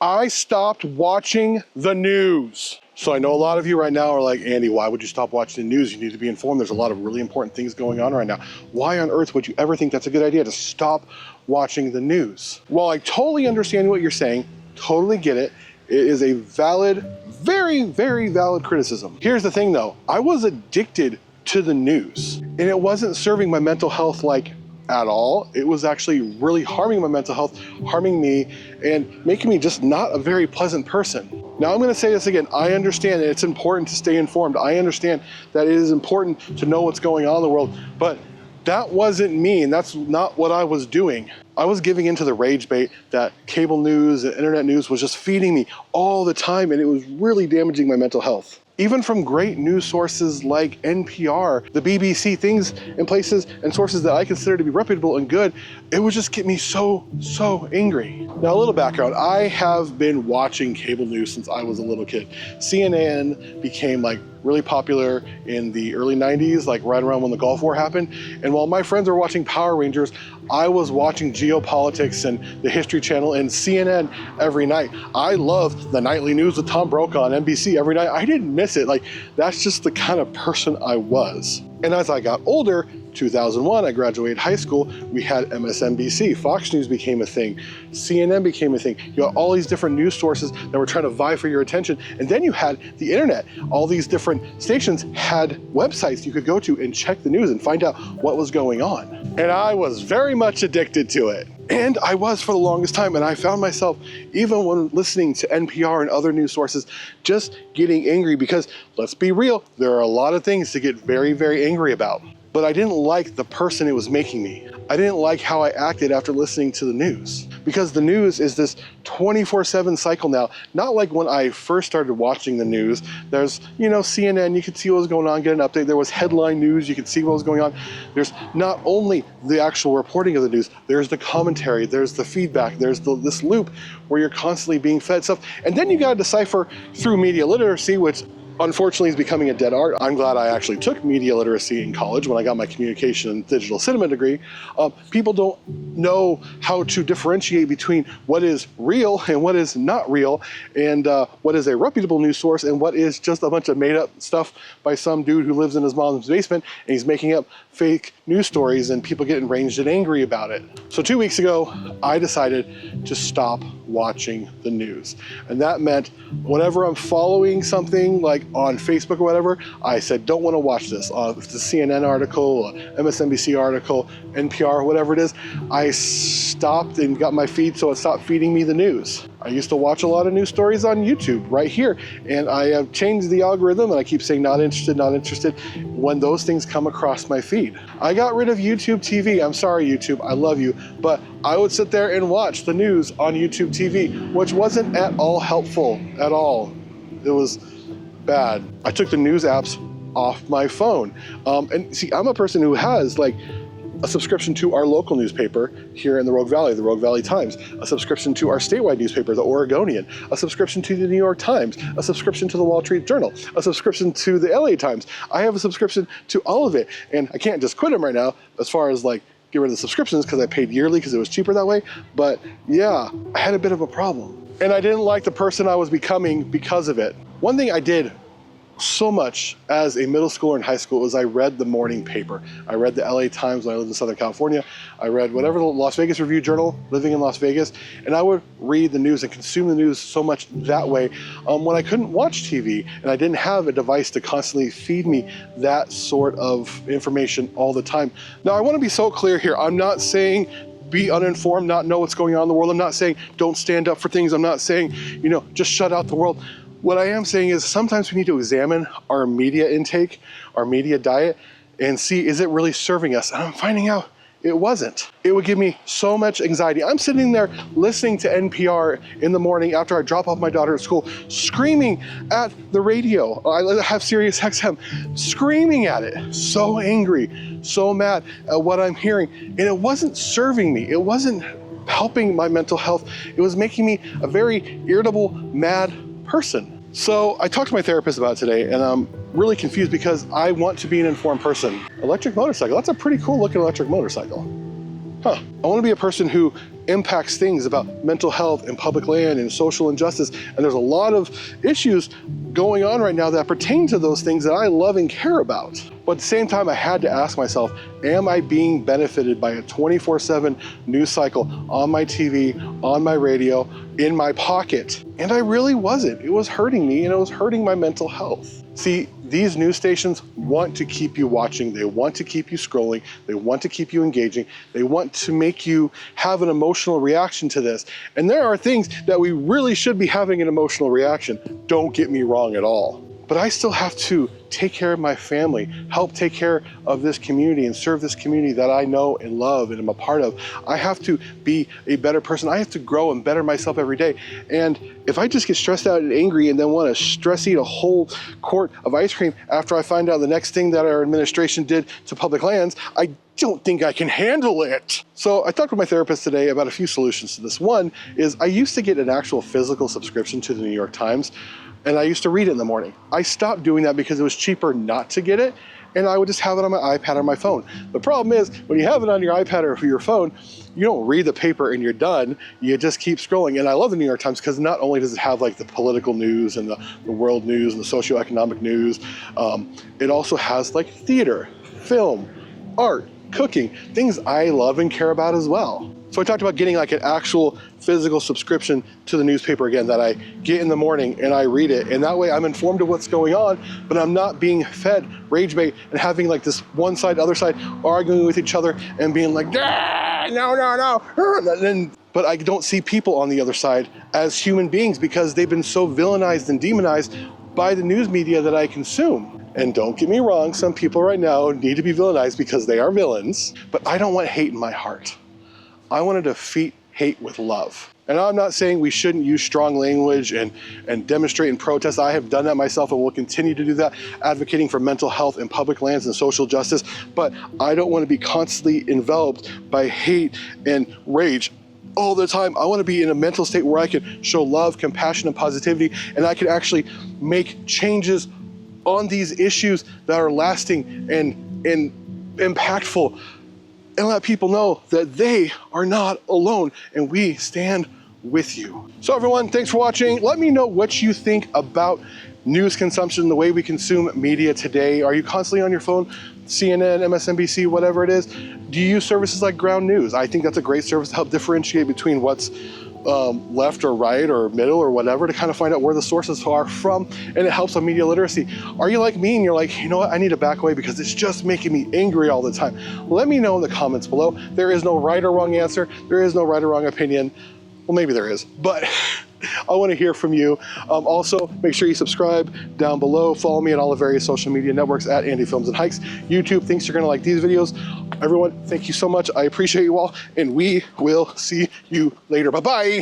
I stopped watching the news. So I know a lot of you right now are like, Andy, why would you stop watching the news? You need to be informed. There's a lot of really important things going on right now. Why on earth would you ever think that's a good idea to stop watching the news? Well, I totally understand what you're saying, totally get it. It is a valid, very, very valid criticism. Here's the thing though, I was addicted to the news and it wasn't serving my mental health like at all. It was actually really harming my mental health, harming me, and making me just not a very pleasant person. Now I'm gonna say this again, I understand that it's important to stay informed. I understand that it is important to know what's going on in the world, but that wasn't me, and that's not what I was doing. I was giving into the rage bait that cable news and internet news was just feeding me all the time, and it was really damaging my mental health. Even from great news sources like NPR, the BBC, things and places and sources that I consider to be reputable and good, it would just get me so angry. Now a little background, I have been watching cable news since I was a little kid. CNN became like really popular in the early 90s, like right around when the Gulf War happened. And while my friends were watching Power Rangers, I was watching geopolitics and the History Channel and CNN every night. I loved the nightly news with Tom Brokaw on NBC every night. I didn't miss it. Like, that's just the kind of person I was. And as I got older, 2001, I graduated high school, we had MSNBC, Fox News became a thing, CNN became a thing. You had all these different news sources that were trying to vie for your attention. And then you had the internet. All these different stations had websites you could go to and check the news and find out what was going on. And I was very much addicted to it. And I was for the longest time, and I found myself, even when listening to NPR and other news sources, just getting angry because, let's be real, there are a lot of things to get very, very angry about. But I didn't like the person it was making me. I didn't like how I acted after listening to the news. Because the news is this 24/7 cycle now. Not like when I first started watching the news. There's, CNN, you could see what was going on, get an update. There was headline news, you could see what was going on. There's not only the actual reporting of the news, there's the commentary, there's the feedback, there's this loop where you're constantly being fed stuff. And then you gotta decipher through media literacy, which unfortunately is becoming a dead art. I'm glad I actually took media literacy in college when I got my communication and digital cinema degree. People don't know how to differentiate between what is real and what is not real, and what is a reputable news source and what is just a bunch of made up stuff by some dude who lives in his mom's basement and he's making up fake news stories and people get enraged and angry about it. So 2 weeks ago, I decided to stop watching the news. And that meant whenever I'm following something like on Facebook or whatever, I said, don't want to watch this. If it's a CNN article, MSNBC article, NPR, whatever it is, I stopped and got my feed so it stopped feeding me the news. I used to watch a lot of news stories on YouTube right here, and I have changed the algorithm and I keep saying not interested when those things come across my feed. I got rid of YouTube TV. I'm sorry, YouTube, I love you, but I would sit there and watch the news on YouTube TV, which wasn't at all helpful at all. It was bad. I took the news apps off my phone. And see, I'm a person who has like a subscription to our local newspaper here in the Rogue Valley Times, a subscription to our statewide newspaper, the Oregonian, a subscription to the New York Times, a subscription to the Wall Street Journal, a subscription to the LA Times. I have a subscription to all of it, and I can't just quit them right now as far as like get rid of the subscriptions because I paid yearly because it was cheaper that way. But yeah, I had a bit of a problem. And I didn't like the person I was becoming because of it. One thing I did so much as a middle schooler in high school was I read the morning paper. I read the LA Times when I lived in Southern California. I read whatever the Las Vegas Review Journal, living in Las Vegas, and I would read the news and consume the news so much that way when I couldn't watch TV and I didn't have a device to constantly feed me that sort of information all the time. Now I want to be so clear here. I'm not saying be uninformed, not know what's going on in the world. I'm not saying don't stand up for things. I'm not saying, just shut out the world. What I am saying is sometimes we need to examine our media intake, our media diet, and see, is it really serving us? And I'm finding out it wasn't. It would give me so much anxiety. I'm sitting there listening to NPR in the morning after I drop off my daughter at school, screaming at the radio. I have Sirius XM, screaming at it, so angry, so mad at what I'm hearing. And it wasn't serving me. It wasn't helping my mental health. It was making me a very irritable, mad person. So I talked to my therapist about it today, and I'm really confused because I want to be an informed person. Electric motorcycle, that's a pretty cool looking electric motorcycle. I want to be a person who impacts things about mental health and public land and social injustice. And there's a lot of issues going on right now that pertain to those things that I love and care about. But at the same time, I had to ask myself, am I being benefited by a 24/7 news cycle on my TV, on my radio, in my pocket? And I really wasn't. It was hurting me and it was hurting my mental health. See, these news stations want to keep you watching. They want to keep you scrolling. They want to keep you engaging. They want to make you have an emotional reaction to this. And there are things that we really should be having an emotional reaction. Don't get me wrong at all. But I still have to take care of my family, help take care of this community and serve this community that I know and love and am a part of. I have to be a better person. I have to grow and better myself every day. And if I just get stressed out and angry and then want to stress eat a whole quart of ice cream after I find out the next thing that our administration did to public lands, I don't think I can handle it. So I talked with my therapist today about a few solutions to this. One is I used to get an actual physical subscription to the New York Times, and I used to read it in the morning. I stopped doing that because it was cheaper not to get it, and I would just have it on my iPad or my phone. The problem is, when you have it on your iPad or your phone, you don't read the paper and you're done, you just keep scrolling. And I love the New York Times because not only does it have like the political news and the world news and the socioeconomic news, it also has like theater, film, art, cooking, things I love and care about as well. So I talked about getting like an actual physical subscription to the newspaper again that I get in the morning and I read it. And that way I'm informed of what's going on, but I'm not being fed rage bait and having like this one side, other side arguing with each other and being like, no. But I don't see people on the other side as human beings because they've been so villainized and demonized by the news media that I consume. And don't get me wrong, some people right now need to be villainized because they are villains, but I don't want hate in my heart. I want to defeat hate with love. And I'm not saying we shouldn't use strong language and demonstrate and protest. I have done that myself and will continue to do that, advocating for mental health and public lands and social justice. But I don't want to be constantly enveloped by hate and rage all the time. I want to be in a mental state where I can show love, compassion, and positivity, and I can actually make changes on these issues that are lasting and impactful, and let people know that they are not alone and we stand with you. So everyone, thanks for watching. Let me know what you think about news consumption, the way we consume media today. Are you constantly on your phone? CNN, MSNBC, whatever it is. Do you use services like Ground News? I think that's a great service to help differentiate between what's left or right or middle or whatever, to kind of find out where the sources are from, and it helps on media literacy. Are you like me and you're like, you know what, I need to back away because it's just making me angry all the time? Let me know in the comments below. There is no right or wrong answer. There is no right or wrong opinion. Well, maybe there is, but I want to hear from you. Also, make sure you subscribe down below. Follow me on all the various social media networks at Andy Films and Hikes. YouTube thinks you're going to like these videos. Everyone, thank you so much. I appreciate you all, and we will see you later. Bye-bye.